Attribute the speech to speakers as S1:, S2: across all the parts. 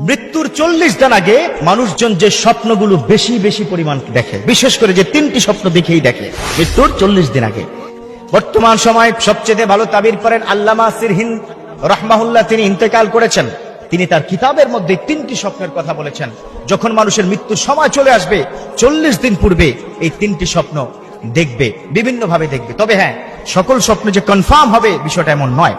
S1: মৃত্যুর 40 দিন আগে মানুষজন যে স্বপ্নগুলো বেশি বেশি পরিমাণ দেখে, বিশেষ করে যে 3টি স্বপ্ন দেখেই দেখে মৃত্যুর 40 দিন আগে। বর্তমান সময় সবচেয়ে ভালো তাবির করেন আল্লামা সিরহিন রাহমাহুল্লাহ, তিনি ইন্তেকাল করেছেন। তিনি তার কিতাবের মধ্যে 3টি স্বপ্নের কথা বলেছেন। যখন মানুষের মৃত্যুর সময় চলে আসবে 40 দিন পূর্বে এই 3টি স্বপ্ন দেখবে, বিভিন্ন ভাবে দেখবে। তবে হ্যাঁ, সকল স্বপ্ন যে কনফার্ম হবে বিষয়টা এমন নয়।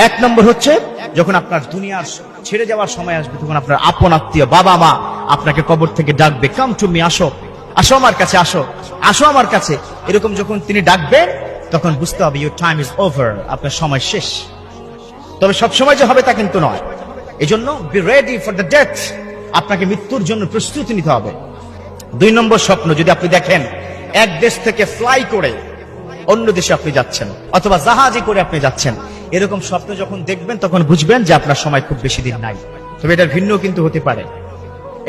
S1: 1 নম্বর হচ্ছে, যখন আপনার দুনিয়ার ছেড়ে যাওয়ার সময় আসবে, তখন আপনার আপন আত্মীয় বাবা মা আপনাকে কবর থেকে ডাকবে, কাম টু মি, আসো আসো আমার কাছে, আসো আসো আমার কাছে। এরকম যখন তিনি ডাকবেন তখন বুঝতে হবে ইউর টাইম ইজ ওভার, আপনার সময় শেষ। তবে সব সময় যে হবে তা কিন্তু নয়। এজন্য be ready for the death, আপনাকে মৃত্যুর জন্য প্রস্তুতি নিতে হবে। 2 নম্বর স্বপ্ন, যদি আপনি দেখেন এক দেশ থেকে ফ্লাই করে অন্য দেশে আপনি যাচ্ছেন, অথবা জাহাজে করে আপনি যাচ্ছেন, এরকম স্বপ্ন যখন দেখবেন তখন বুঝবেন যে আপনার সময় খুব বেশি দিন নাই। তবে এটার ভিন্ন কিন্তু হতে পারে।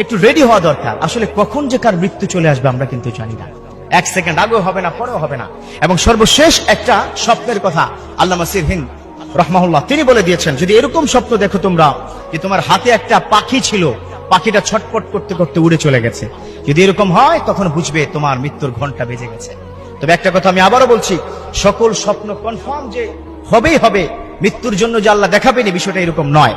S1: একটু রেডি হওয়া দরকার। আসলে কখন যে কার মৃত্যু চলে আসবে আমরা কিন্তু জানি না। 1 সেকেন্ড আগেও হবে না, পরেও হবে না। এবং সর্বশেষ একটা স্বপ্নের কথা আল্লামা সিরহিন রাহমাহুল্লাহ তিনি বলে দিয়েছেন, যদি এরকম স্বপ্ন দেখো তোমরা যে তোমার হাতে একটা পাখি ছিল, পাখিটা ছটপট করতে করতে উড়ে চলে গেছে, যদি এরকম হয় তখন বুঝবে তোমার মৃত্যুর ঘন্টা বেজে গেছে। তবে একটা কথা আমি আবারও বলছি, সকল স্বপ্ন কনফার্ম যে হবেই হবে, মৃত্যুর জন্য যে আল্লাহ দেখাবেনি বিষয়টা এরকম নয়।